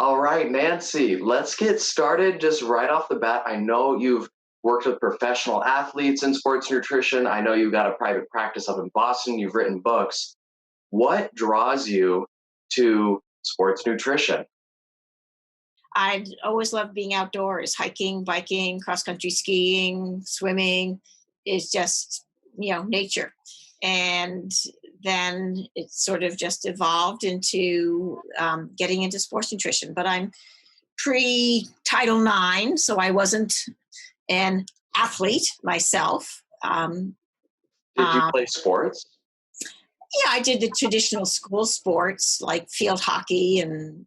All right, Nancy, let's get started just right off the bat. I know you've worked with professional athletes in sports nutrition. I know you've got a private practice up in Boston. You've written books. What draws you to sports nutrition? I always loved being outdoors, hiking, biking, cross country skiing, swimming. Is just, nature. And then it sort of just evolved into getting into sports nutrition. But I'm pre Title IX, so I wasn't an athlete myself. Did you Um, play sports? yeah, I did the traditional school sports like field hockey and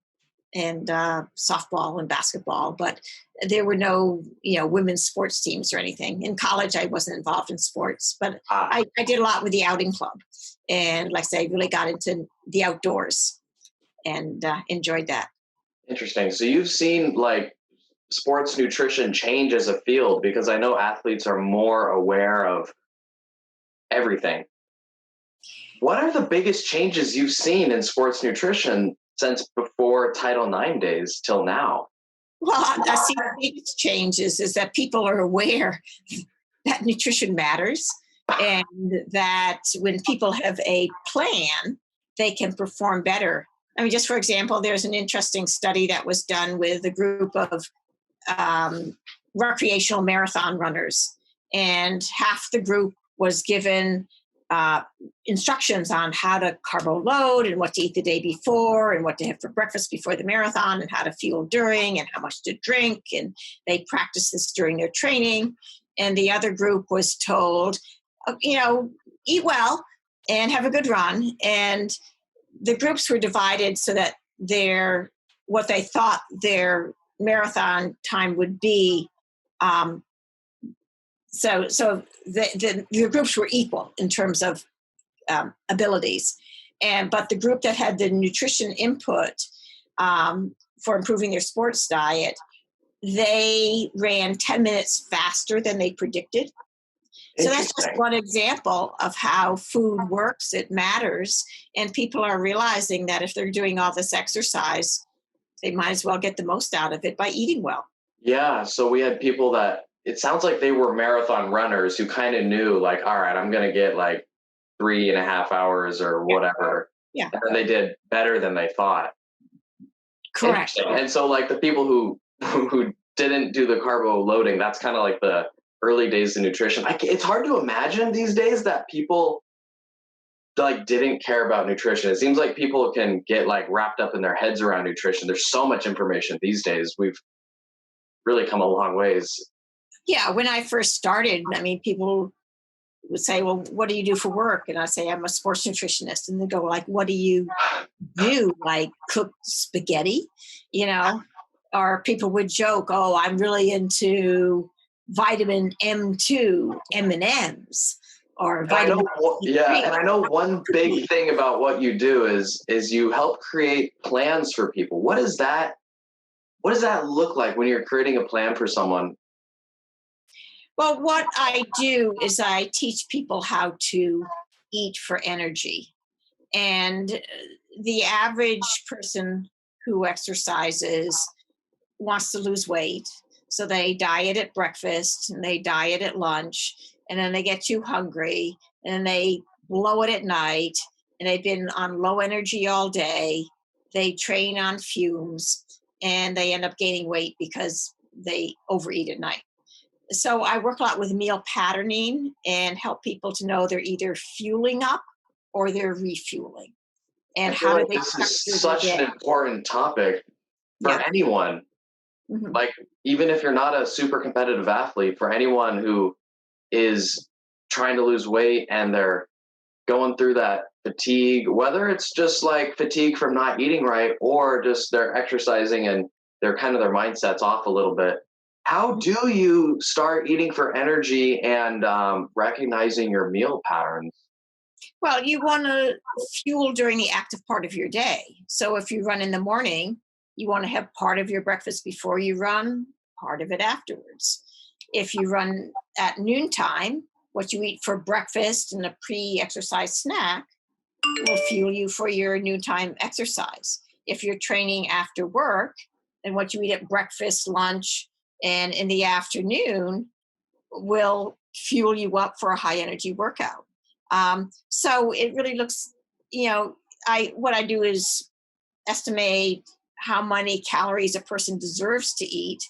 softball and basketball, but there were no, women's sports teams or anything. In college, I wasn't involved in sports, but Ah, I did a lot with the outing club. And like I say, I really got into the outdoors and enjoyed that. interesting. So you've seen like sports nutrition change as a field because I know athletes are more aware of everything. What are the biggest changes you've seen in sports nutrition since before Title IX days till now? Well, I see the biggest changes is that people are aware that nutrition matters and that when people have a plan, they can perform better. I mean, just for example, there's an interesting study that was done with a group of um, recreational marathon runners, and half the group was given uh, instructions on how to carbo load and what to eat the day before and what to have for breakfast before the marathon and how to fuel during and how much to drink. And they practiced this during their training. And the other group was told, eat well and have a good run. And the groups were divided so that what they thought their marathon time would be. So the groups were equal in terms of abilities, but the group that had the nutrition input for improving their sports diet, they ran 10 minutes faster than they predicted. So that's just Interesting. one example of how food works. It matters. And people are realizing that if they're doing all this exercise, they might as well get the most out of it by eating well. Yeah, so we had people that it sounds like they were marathon runners who kind of knew, like, all right, I'm going to get like 3.5 hours or Yeah. whatever. Yeah. And then they did better than they thought. Correct. Interesting. And so, like, the people who didn't do the carbo loading, that's kind of like the early days of nutrition. It's hard to imagine these days that people like didn't care about nutrition. It seems like people can get like wrapped up in their heads around nutrition. There's so much information these days. We've really come a long ways. Yeah. When I first started, I mean, people would say, well, what do you do for work? And I say, I'm a sports nutritionist. And they go like, what do you do? Like cook spaghetti, or people would joke, oh, I'm really into vitamin M2 M&Ms or And I know, vitamin yeah, D3. and I know one big thing about what you do is you help create plans for people. What does that look like when you're creating a plan for someone? Well, what I do is I teach people how to eat for energy. And the average person who exercises wants to lose weight. So they diet at breakfast and they diet at lunch, and then they get too hungry and then they blow it at night, and they've been on low energy all day. They train on fumes and they end up gaining weight because they overeat at night. So I work a lot with meal patterning and help people to know they're either fueling up or they're refueling. I And feel how do like they this is structure their such an day? important topic for Yeah. anyone. Mhm. Like, even if you're not a super competitive athlete, for anyone who is trying to lose weight and they're going through that fatigue, whether it's just like fatigue from not eating right or just they're exercising and they're kind of their mindset's off a little bit. How do you start eating for energy and recognizing your meal patterns? Well, you want to fuel during the active part of your day. So if you run in the morning, you want to have part of your breakfast before you run, part of it afterwards. If you run at noontime, what you eat for breakfast and a pre exercise snack will fuel you for your noontime exercise. if you're training after work, then what you eat at breakfast, lunch, and in the afternoon will fuel you up for a high energy workout. So it really looks, what I do is estimate how many calories a person deserves to eat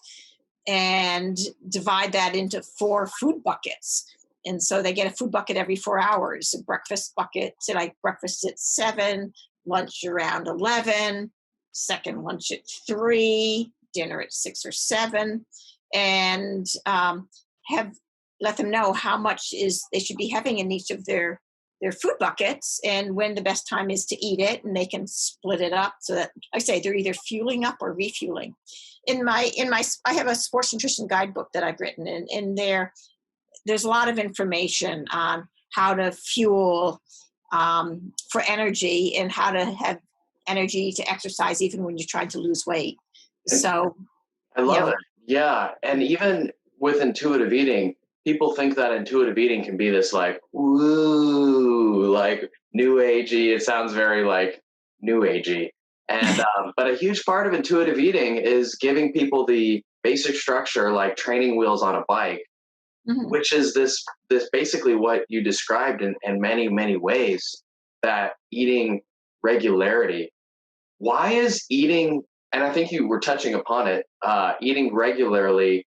and divide that into 4 food buckets. And so they get a food bucket every 4 hours, a breakfast bucket, so like breakfast at 7, lunch around 11, second lunch at 3, dinner at 6 or 7, and have let them know how much they should be having in each of their food buckets and when the best time is to eat it, and they can split it up so that, like I say, they're either fueling up or refueling. I have a sports nutrition guidebook that I've written, and there's a lot of information on how to fuel for energy and how to have energy to exercise even when you're trying to lose weight. So I love it. Yeah. And even with intuitive eating, people think that intuitive eating can be this like, woo, like new agey. It sounds very like new agey. And, but a huge part of intuitive eating is giving people the basic structure, like training wheels on a bike, which is this basically what you described in many, many ways, that eating regularity. Why is eating, and I think you were touching upon it, eating regularly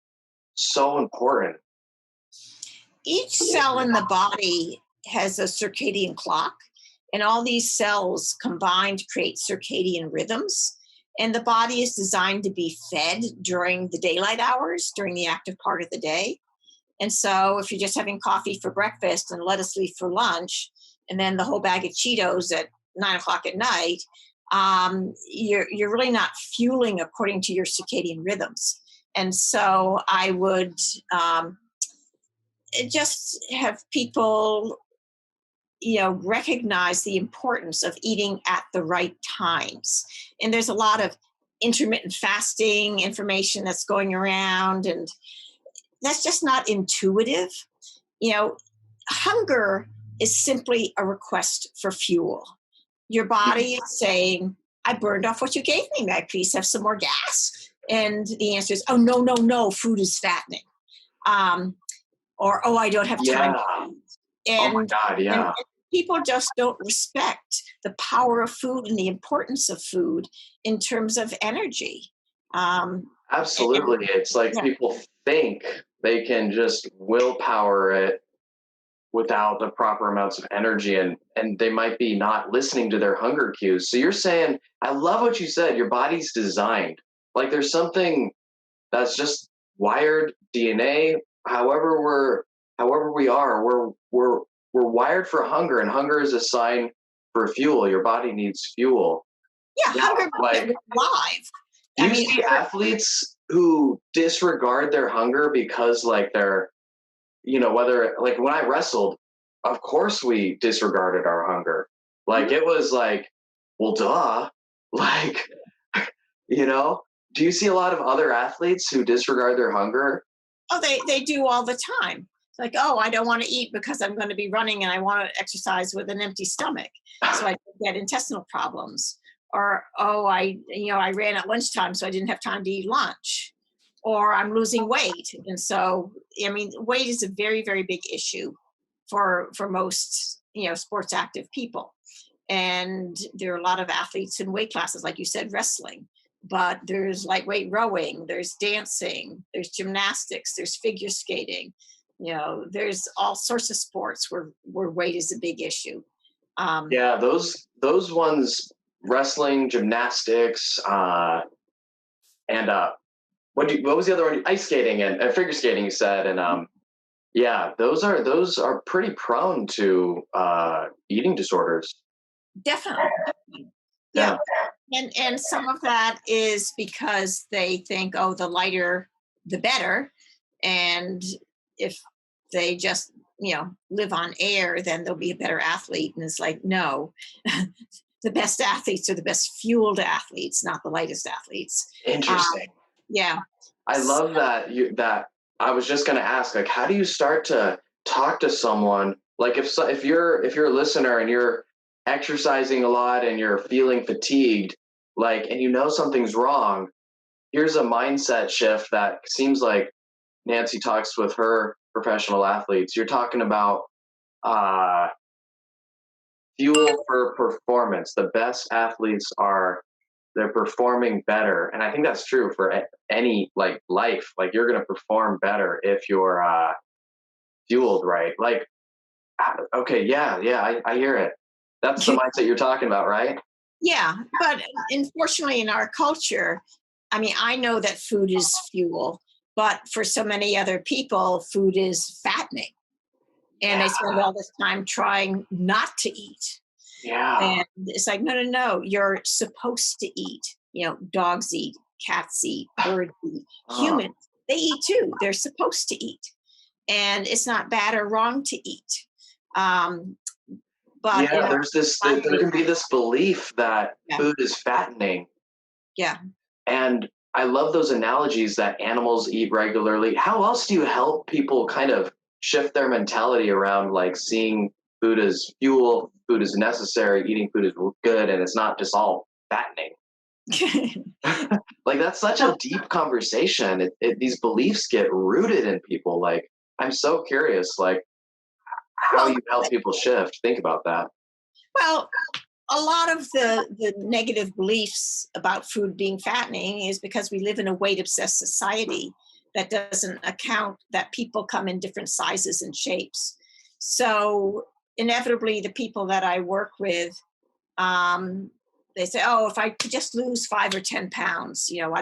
so important? Each cell in the body has a circadian clock, and all these cells combined create circadian rhythms. And the body is designed to be fed during the daylight hours, during the active part of the day. And so if you're just having coffee for breakfast and lettuce leaf for lunch, and then the whole bag of Cheetos at 9 o'clock at night, you're really not fueling according to your circadian rhythms. And so I would just have people, recognize the importance of eating at the right times. And there's a lot of intermittent fasting information that's going around, and that's just not intuitive. Hunger is simply a request for fuel. Your body is saying, I burned off what you gave me. May I please have some more gas? And the answer is, oh, no, food is fattening. Or, oh, I don't have time. And, oh my God, yeah. And people just don't respect the power of food and the importance of food in terms of energy. Absolutely. It's like people think they can just willpower it without the proper amounts of energy, and they might be not listening to their hunger cues. So you're saying, I love what you said, your body's designed. Like there's something that's just wired DNA, however we are, we're wired for hunger, and hunger is a sign for fuel. Your body needs fuel. Yeah, hunger like live. Do you see athletes who disregard their hunger because like they're, whether like when I wrestled, of course we disregarded our hunger. Like it was like, well, duh. Like, do you see a lot of other athletes who disregard their hunger? Oh, they do all the time. It's like, oh, I don't want to eat because I'm going to be running and I want to exercise with an empty stomach, so I get intestinal problems. Or, oh, I ran at lunchtime, so I didn't have time to eat lunch. Or I'm losing weight. And so, weight is a very, very big issue for most, sports active people. And there are a lot of athletes in weight classes, like you said, wrestling, but there's lightweight rowing, there's dancing, there's gymnastics, there's figure skating, there's all sorts of sports where weight is a big issue. Yeah, those ones, wrestling, gymnastics, and what was the other one? Ice skating and figure skating, you said, and yeah, those are pretty prone to eating disorders. Definitely. Yeah. And some of that is because they think, oh, the lighter, the better. And if they just, live on air, then they'll be a better athlete. And it's like, no, the best athletes are the best fueled athletes, not the lightest athletes. Interesting. Yeah. I love that I was just going to ask, like, how do you start to talk to someone? Like if you're a listener and you're exercising a lot and you're feeling fatigued, like, and you know something's wrong, here's a mindset shift that seems like Nancy talks with her professional athletes. You're talking about uh, fuel for performance. The best athletes are they're performing better, and I think that's true for any like life. Like you're going to perform better if you're fueled right. Like okay, yeah, I hear it. That's the mindset you're talking about, right? Yeah, but unfortunately, in our culture, I mean, I know that food is fuel, but for so many other people, food is fattening. And Yeah, they spend all this time trying not to eat. yeah. And it's like, no, no, no, you're supposed to eat. You know, dogs eat, cats eat, birds eat, Oh, humans, they eat too. They're supposed to eat. And it's not bad or wrong to eat. Um, but in yeah. our There society, can be this belief that yeah, food is fattening, yeah. and I love those analogies that animals eat regularly. How else do you help people kind of shift their mentality around like seeing food as fuel, food is necessary, eating food is good, and it's not just all fattening? Like that's such a deep conversation. These beliefs get rooted in people. Like I'm so curious, like how well, you help people shift. Think about that. well, a lot of the negative beliefs about food being fattening is because we live in a weight obsessed society that doesn't account that people come in different sizes and shapes. So inevitably, the people that I work with, um, they say, "Oh, if I could just lose 5 or 10 pounds, you know,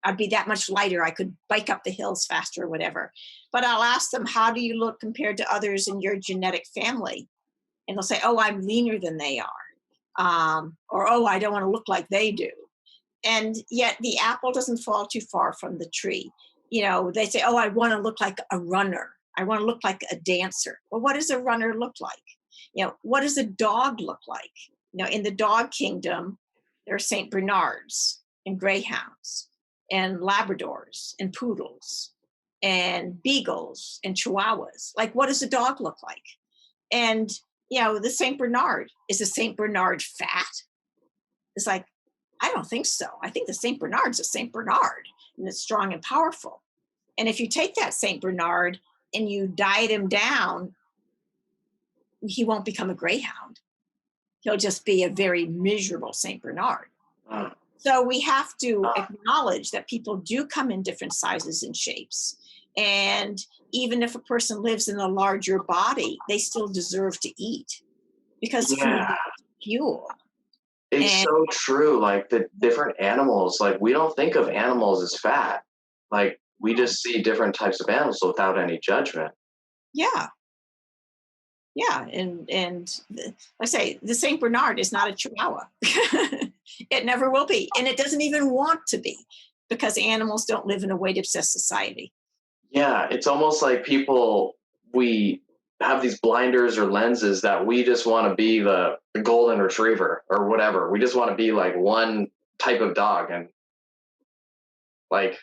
I'd be that much lighter. I could bike up the hills faster, or whatever." But I'll ask them, "How do you look compared to others in your genetic family?" And they'll say, "Oh, I'm leaner than they are." Or, "Oh, I don't want to look like they do." And yet the apple doesn't fall too far from the tree. You know, they say, "Oh, I want to look like a runner. I want to look like a dancer." Well, what does a runner look like? You know, what does a dog look like? You know, in the dog kingdom, there are St. Bernards and greyhounds and Labradors and poodles and beagles and chihuahuas. Like, what does a dog look like? And, you know, the St. Bernard, is the St. Bernard fat? It's like, I don't think so. I think the St. Bernard's a St. Bernard and it's strong and powerful. And if you take that St. Bernard and you diet him down, he won't become a greyhound. He'll just be a very miserable St. Bernard. Mm. So we have to acknowledge that people do come in different sizes and shapes. And even if a person lives in a larger body, they still deserve to eat because food Yeah, is fuel. it's And so true. Like the different animals, like we don't think of animals as fat. Like we just see different types of animals without any judgment. yeah, yeah. Like I say, the St. Bernard is not a Chihuahua. It never will be. And it doesn't even want to be because animals don't live in a weight obsessed society. Yeah, it's almost like people we have these blinders or lenses that we just want to be the golden retriever or whatever. We just want to be like one type of dog, and like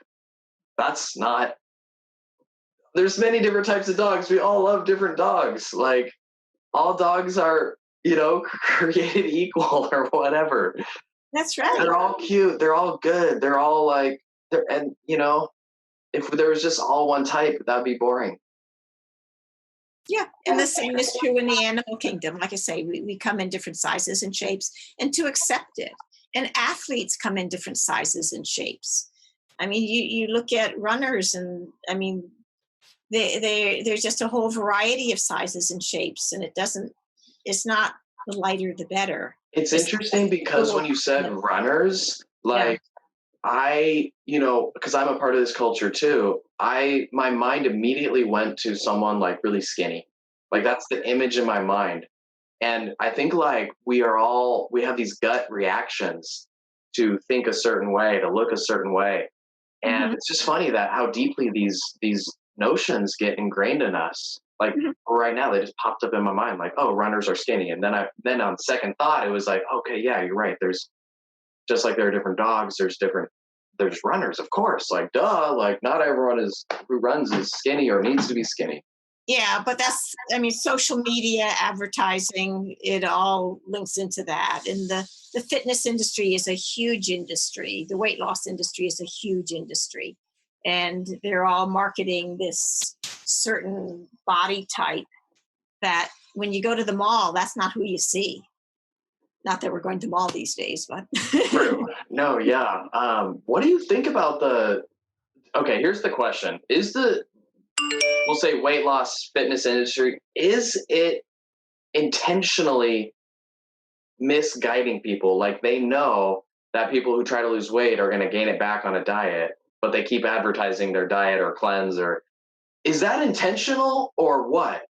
that's not there's many different types of dogs. We all love different dogs. Like all dogs are, created equal or whatever. That's right. They're all cute. They're all good. They're all like, and if there was just all one type, that'd be boring. Yeah. And the same is true in the animal kingdom. Like I say, we come in different sizes and shapes and to accept it. And athletes come in different sizes and shapes. I mean, you look at runners and I mean, there's just a whole variety of sizes and shapes. And it's not the lighter, the better. It's It's interesting because when you said runners, yeah. like because I'm a part of this culture too, my mind immediately went to someone like really skinny. Like that's the image in my mind. And I think like we have these gut reactions to think a certain way, to look a certain way. And Mhm, it's just funny that how deeply these notions get ingrained in us. Like mhm. right now, they just popped up in my mind, like, oh, runners are skinny. And then on second thought, it was like, okay, yeah, you're right. There's just like there are different dogs, there's runners, of course. Like, duh, like not everyone who runs is skinny or needs to be skinny. Yeah, but I mean, social media, advertising, it all links into that. And the fitness industry is a huge industry. The weight loss industry is a huge industry. And they're all marketing this certain body type that when you go to the mall, that's not who you see. Not that we're going to mall these days, but True. No, yeah. What do you think about okay, here's the question. We'll say weight loss fitness industry, is it intentionally misguiding people? Like they know that people who try to lose weight are going to gain it back on a diet, but they keep advertising their diet or cleanse, or is that intentional or what?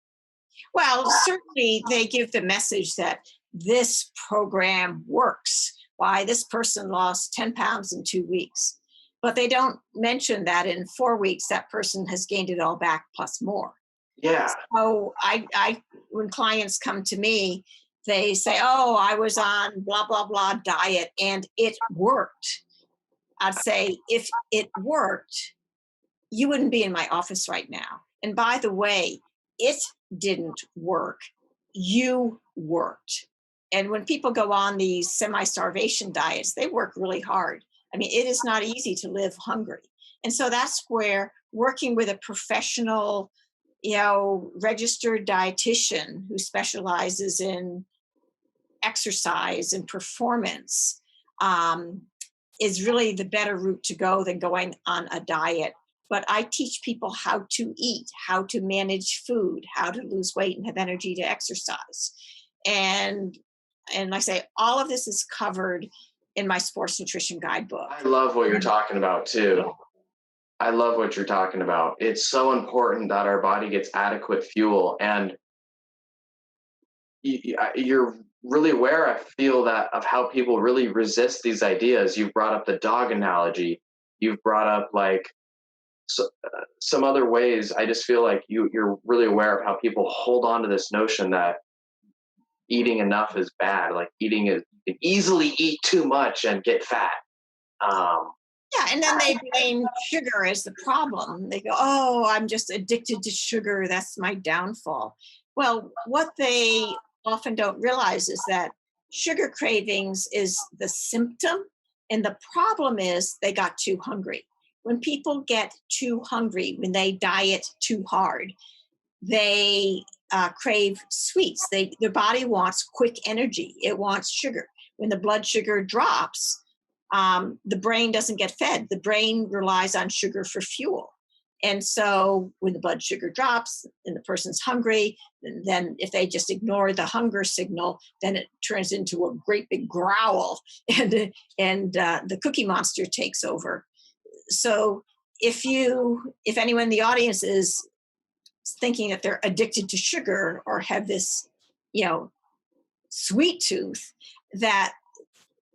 well, certainly they give the message that this program works. Why this person lost 10 pounds in 2 weeks. But they don't mention that in 4 weeks, that person has gained it all back plus more. Yeah. So when clients come to me, they say, "Oh, I was on blah blah blah diet and it worked." I'd say, if it worked, you wouldn't be in my office right now. And by the way, it didn't work. You worked. And when people go on these semi-starvation diets, they work really hard. I mean, it is not easy to live hungry. And so that's where working with a professional, registered dietitian who specializes in exercise and performance um, is really the better route to go than going on a diet. But I teach people how to eat, how to manage food, how to lose weight and have energy to exercise. And and I say all of this is covered in my sports nutrition guidebook. I love what you're talking about too. I love what you're talking about. It's so important that our body gets adequate fuel. And you're really aware, I feel, that of how people really resist these ideas. You've brought up the dog analogy. You've brought up like some other ways. I just feel like you're really aware of how people hold on to this notion that eating enough is bad. Like eating is, you can easily eat too much and get fat. Um, Yeah, and then they blame sugar as the problem. They go, "Oh, I'm just addicted to sugar. That's my downfall." Well, what they often don't realize is that sugar cravings is the symptom, and the problem is they got too hungry. When people get too hungry, when they diet too hard, they crave sweets. Their body wants quick energy. It wants sugar. When the blood sugar drops, the brain doesn't get fed. The brain relies on sugar for fuel. And so when the blood sugar drops and the person's hungry, then if they just ignore the hunger signal, then it turns into a great big growl, and the Cookie Monster takes over. So if anyone in the audience is thinking that they're addicted to sugar or have this, sweet tooth, that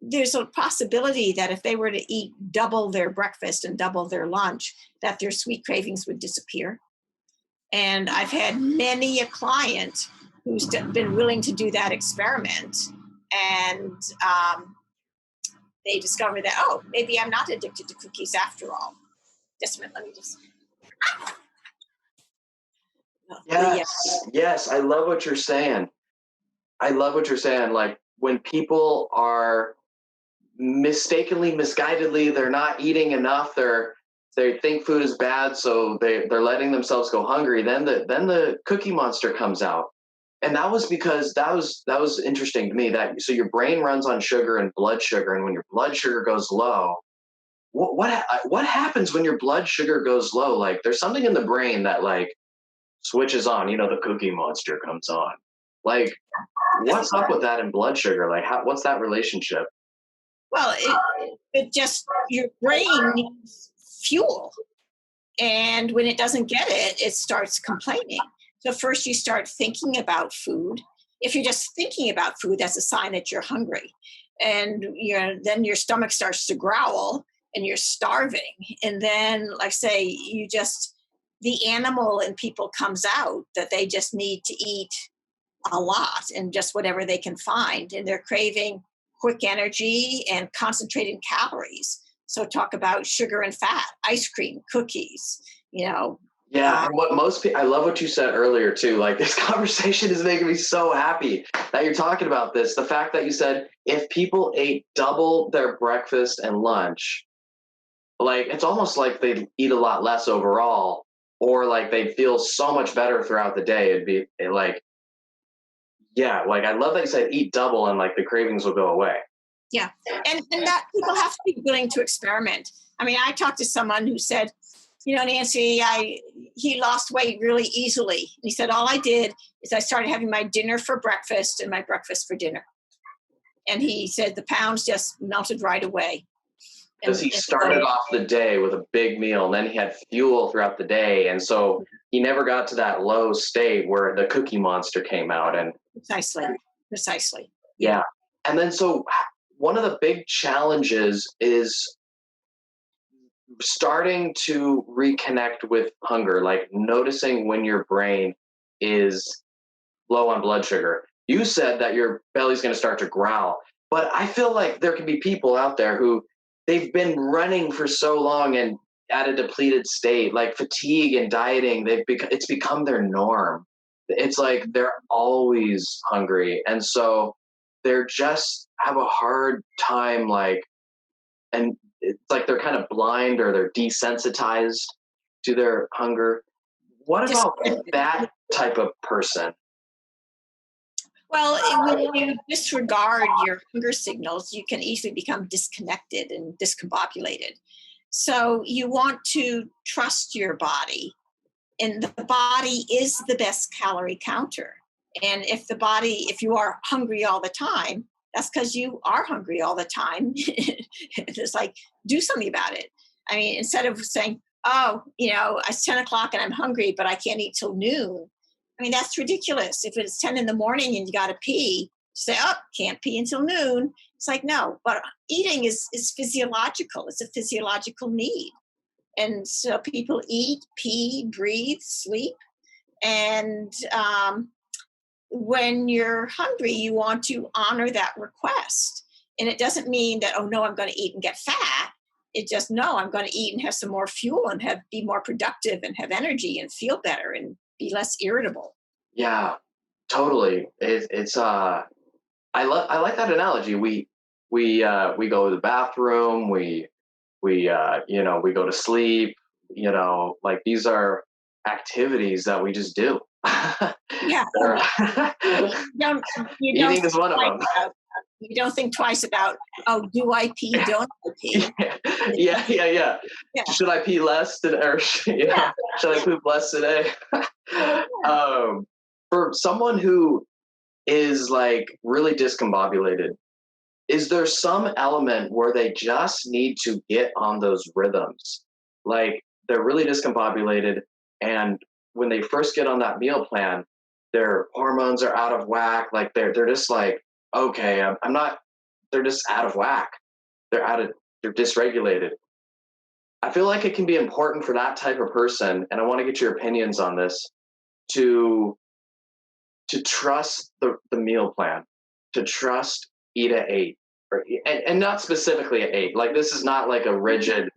there's a possibility that if they were to eat double their breakfast and double their lunch, that their sweet cravings would disappear. And I've had many a client who's been willing to do that experiment, and they discover that, oh, maybe I'm not addicted to cookies after all. Just a minute, let me just. yes, I love what you're saying. I love what you're saying. Like when people are mistakenly, misguidedly, they're not eating enough. They think food is bad, so they're letting themselves go hungry. Then the Cookie Monster comes out, and that was because that was interesting to me. That so your brain runs on sugar and blood sugar, and when your blood sugar goes low, what happens when your blood sugar goes low? Like there's something in the brain that like switches on. The Cookie Monster comes on. Like what's up with that in blood sugar? Like what's that relationship? Well, it just, your brain needs fuel. And when it doesn't get it, it starts complaining. So first you start thinking about food. If you're just thinking about food, that's a sign that you're hungry. And then your stomach starts to growl and you're starving. And then, like say, the animal in people comes out that they just need to eat a lot and just whatever they can find. And they're craving quick energy and concentrated calories. So talk about sugar and fat, ice cream, cookies, Yeah, and what most people, I love what you said earlier too. Like this conversation is making me so happy that you're talking about this. The fact that you said if people ate double their breakfast and lunch, like it's almost like they eat a lot less overall, or like they feel so much better throughout the day. Like, yeah, like I love that you said eat double and like the cravings will go away. Yeah. And that people have to be willing to experiment. I mean, I talked to someone who said, Nancy, he lost weight really easily. And he said, all I did is I started having my dinner for breakfast and my breakfast for dinner. And he said the pounds just melted right away. Because he started off the day with a big meal, and then he had fuel throughout the day, and so he never got to that low state where the cookie monster came out. And precisely. Yeah. And then so one of the big challenges is starting to reconnect with hunger, like noticing when your brain is low on blood sugar. You said that your belly's going to start to growl, but I feel like there can be people out there who they've been running for so long and at a depleted state, like fatigue and dieting, it's become their norm. It's like they're always hungry. And so they're just have a hard time, like, and it's like they're kind of blind or they're desensitized to their hunger. What about that type of person? Well, when you disregard your hunger signals, you can easily become disconnected and discombobulated. So you want to trust your body, and the body is the best calorie counter. And if you are hungry all the time, that's because you are hungry all the time. It's like, do something about it. I mean, instead of saying, oh, it's 10 o'clock and I'm hungry, but I can't eat till noon. I mean, that's ridiculous. If it's 10 in the morning and you got to pee, say, oh, can't pee until noon. It's like, no, but eating is physiological. It's a physiological need. And so people eat, pee, breathe, sleep. And when you're hungry, you want to honor that request. And it doesn't mean that, oh, no, I'm going to eat and get fat. It just, no, I'm going to eat and have some more fuel and be more productive and have energy and feel better and be less irritable. Yeah, totally. I like that analogy. We go to the bathroom, we go to sleep, like these are activities that we just do. Yeah. Eating is one of them. You don't think twice about, oh, do I pee? Don't I pee? Yeah. Should I pee less today, or should I poop less today? For someone who is like really discombobulated, is there some element where they just need to get on those rhythms? Like they're really discombobulated, and when they first get on that meal plan, their hormones are out of whack. Like they're just like, okay, I'm not. They're just out of whack. They're dysregulated. I feel like it can be important for that type of person, and I want to get your opinions on this, to trust the meal plan, to trust eat at 8, and not specifically at 8. Like this is not like a rigid,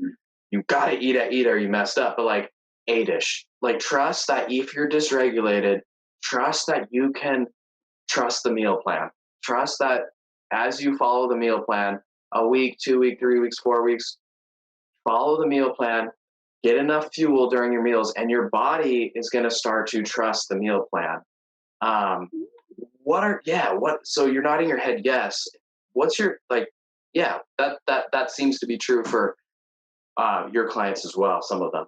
you gotta eat at 8 or you messed up, but like 8ish. Like trust that if you're dysregulated, trust that you can trust the meal plan. Trust that as you follow the meal plan, a week, 2 week, 3 weeks, 4 weeks, follow the meal plan, get enough fuel during your meals, and your body is going to start to trust the meal plan. So you're nodding your head yes. What's your, like, yeah, that seems to be true for your clients as well, some of them.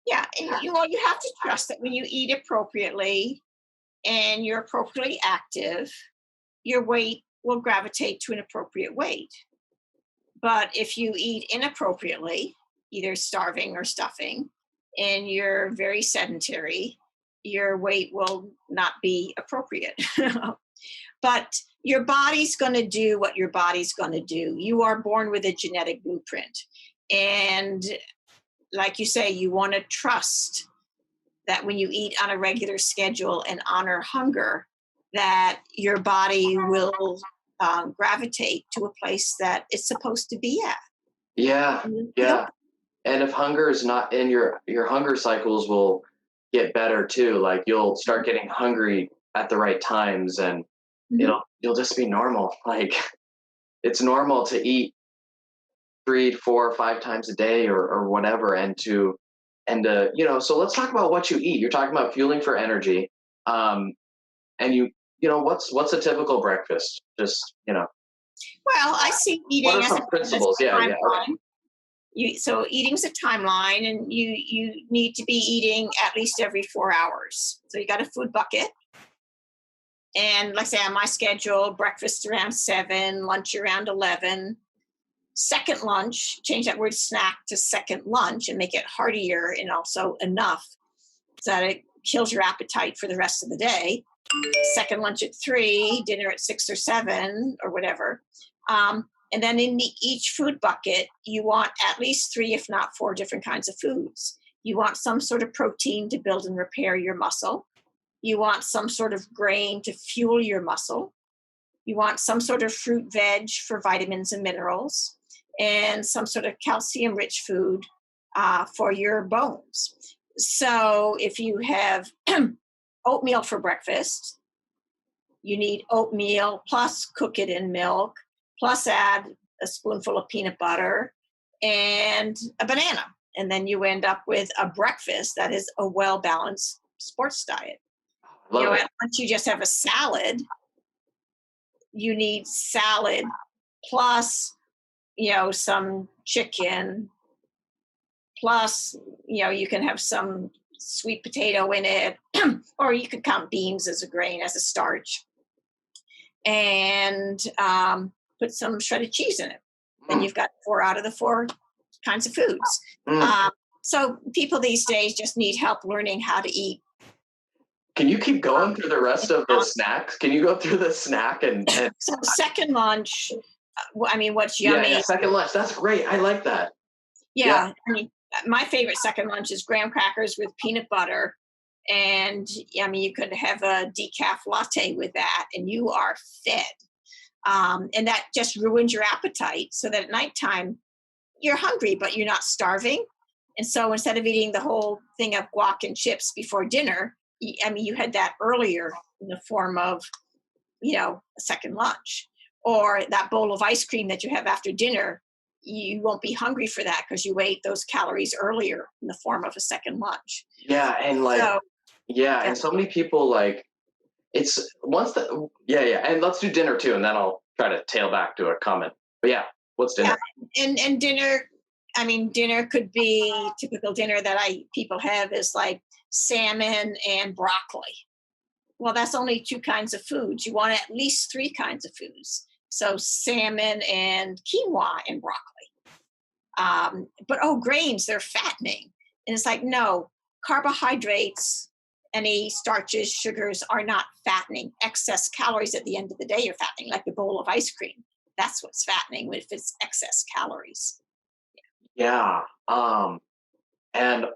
Yeah, and you have to trust that when you eat appropriately and you're appropriately active, your weight will gravitate to an appropriate weight. But if you eat inappropriately, either starving or stuffing, and you're very sedentary, your weight will not be appropriate. But your body's going to do what your body's going to do. You are born with a genetic blueprint. And like you say, you want to trust that when you eat on a regular schedule and honor hunger, that your body will gravitate to a place that it's supposed to be at. Yeah. And if hunger is not in your hunger cycles will get better too. Like you'll start getting hungry at the right times, and Mhm. you'll just be normal. Like it's normal to eat 3, 4, 5 times a day or whatever, and so let's talk about what you eat. You're talking about fueling for energy. And what's a typical breakfast? Just, Well, I see what eating are as some as principles? a Yeah, yeah. Okay. timeline. So eating's a timeline, and you need to be eating at least every 4 hours. So you got a food bucket, and like I say, on my schedule, breakfast around 7, lunch around 11. Second lunch, change that word snack to second lunch and make it heartier and also enough so that it kills your appetite for the rest of the day. Second lunch at 3, dinner at 6 or 7 or whatever. And then in each food bucket, you want at least 3, if not 4 different kinds of foods. You want some sort of protein to build and repair your muscle. You want some sort of grain to fuel your muscle. You want some sort of fruit, veg for vitamins and minerals, and some sort of calcium rich food for your bones. So if you have oatmeal for breakfast, you need oatmeal plus cook it in milk, plus add a spoonful of peanut butter and a banana. And then you end up with a breakfast that is a well balanced sports diet. Love it. At lunch you just have a salad. You need salad plus, some chicken, plus, you can have some sweet potato in it, or you could count beans as a grain, as a starch, and put some shredded cheese in it. Then Mm, you've got 4 out of the 4 kinds of foods. mm. So people these days just need help learning how to eat. Can you keep going through the rest of the Um, snacks? Can you go through the snack and so second lunch, what's yeah, yeah, yummy? second lunch. That's great. I like that. Yeah. Yeah, my favorite second lunch is graham crackers with peanut butter, and you could have a decaf latte with that, and you are fed. And that just ruins your appetite, so that at nighttime you're hungry, but you're not starving. And so instead of eating the whole thing of guac and chips before dinner, you had that earlier in the form of, a second lunch, or that bowl of ice cream that you have after dinner. You won't be hungry for that because you ate those calories earlier in the form of a second lunch. Yeah, and like So, yeah, yeah, and so many people like it's once the yeah, yeah, and let's do dinner too, and then I'll try to tail back to a comment. But yeah, what's yeah, dinner? and dinner. Dinner could be typical dinner that people have is like salmon and broccoli. Well, that's only 2 kinds of foods. You want at least 3 kinds of foods. So salmon and quinoa and broccoli. But grains, they're fattening. And it's like, no, carbohydrates, any starches, sugars are not fattening. Excess calories at the end of the day are fattening, like a bowl of ice cream. That's what's fattening if it's excess calories. Yeah. And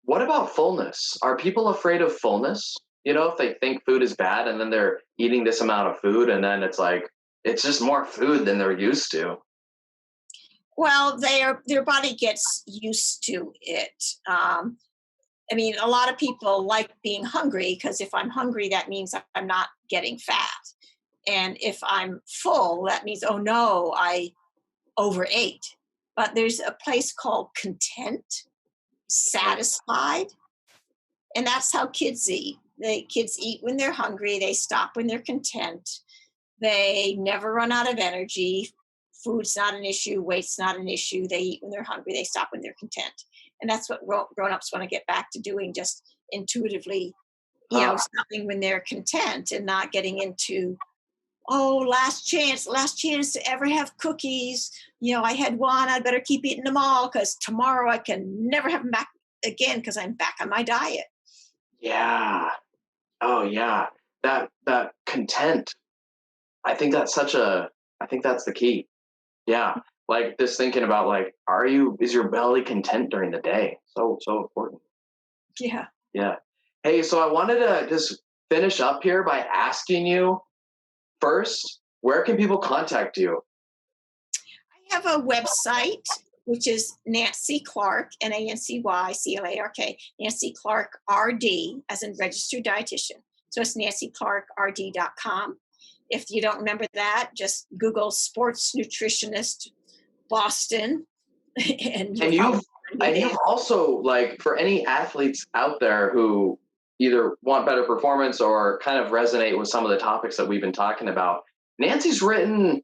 what about fullness? Are people afraid of fullness? If they think food is bad and then they're eating this amount of food and then it's like it's just more food than they're used to. Well, their body gets used to it. A lot of people like being hungry because if I'm hungry, that means I'm not getting fat. And if I'm full, that means, oh no, I overate. But there's a place called content, satisfied, and that's how kids eat. The kids eat when they're hungry, they stop when they're content. They never run out of energy. Food's not an issue, weight's not an issue. They eat when they're hungry, they stop when they're content. And that's what grown-ups want to get back to doing, just intuitively, Uh, stopping when they're content and not getting into, last chance to ever have cookies. I had one, I'd better keep eating them all because tomorrow I can never have them back again because I'm back on my diet. yeah. Oh yeah. That content. I think that's the key. Yeah. Like just thinking about like, is your belly content during the day? So important. Yeah. Yeah. Hey, so I wanted to just finish up here by asking you first, where can people contact you? I have a website. which is Nancy Clark, NancyClark, Nancy Clark RD, as in Registered Dietitian. So it's nancyclarkrd.com. If you don't remember that, just Google sports nutritionist Boston, and you've also, like, for any athletes out there who either want better performance or kind of resonate with some of the topics that we've been talking about, Nancy's written.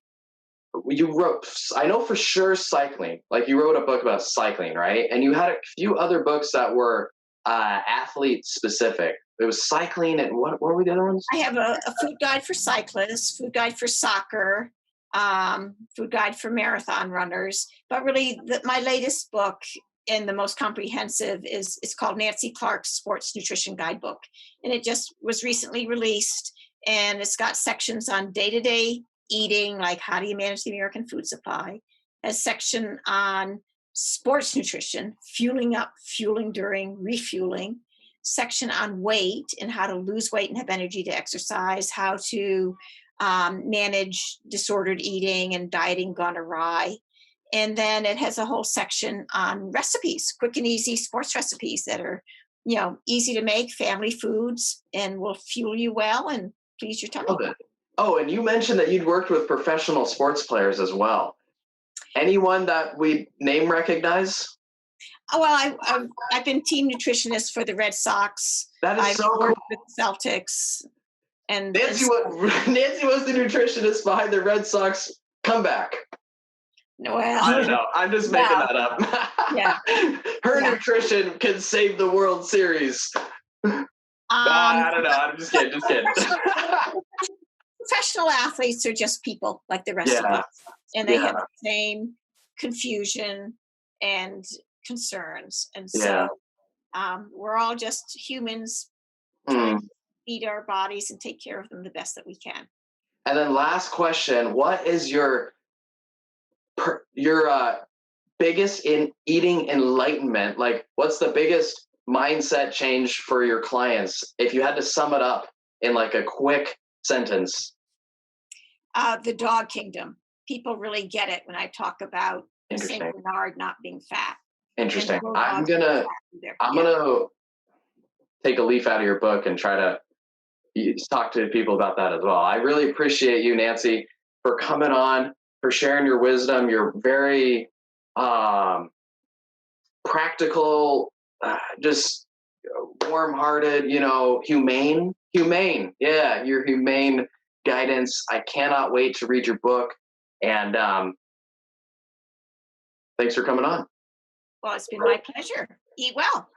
You wrote, I know for sure, cycling. Like, you wrote a book about cycling, right? And you had a few other books that were athlete specific. It was cycling, and what were the other ones? I have a food guide for cyclists, food guide for soccer, food guide for marathon runners. But really, my latest book and the most comprehensive it's called Nancy Clark's Sports Nutrition Guidebook. And it just was recently released, and it's got sections on day-to-day eating, like how do you manage the American food supply, a section on sports nutrition, fueling up, fueling during, refueling, section on weight and how to lose weight and have energy to exercise, how to manage disordered eating and dieting gone awry. And then it has a whole section on recipes, quick and easy sports recipes that are, easy to make, family foods, and will fuel you well and please your tummy. Oh, and you mentioned that you'd worked with professional sports players as well. Anyone that we name recognize? Oh, well, I've been team nutritionist for the Red Sox. That is so cool. With the Celtics. And Nancy was the nutritionist behind the Red Sox comeback. Well, I don't know. I'm just making that up. Yeah. Her nutrition can save the World Series. I don't know. I'm just kidding. Professional athletes are just people like the rest of us, and they have the same confusion and concerns, and so we're all just humans trying to feed our bodies and take care of them the best that we can. And then last question, what is your biggest in eating enlightenment? Like, what's the biggest mindset change for your clients if you had to sum it up in like a quick sentence? The dog kingdom. People really get it when I talk about St. Bernard not being fat. Interesting. I'm gonna take a leaf out of your book and try to talk to people about that as well. I really appreciate you, Nancy, for coming on, for sharing your wisdom. You're very practical, just warm-hearted, humane. Yeah, you're humane guidance. I cannot wait to read your book. And thanks for coming on. Well, it's been my pleasure. Eat well.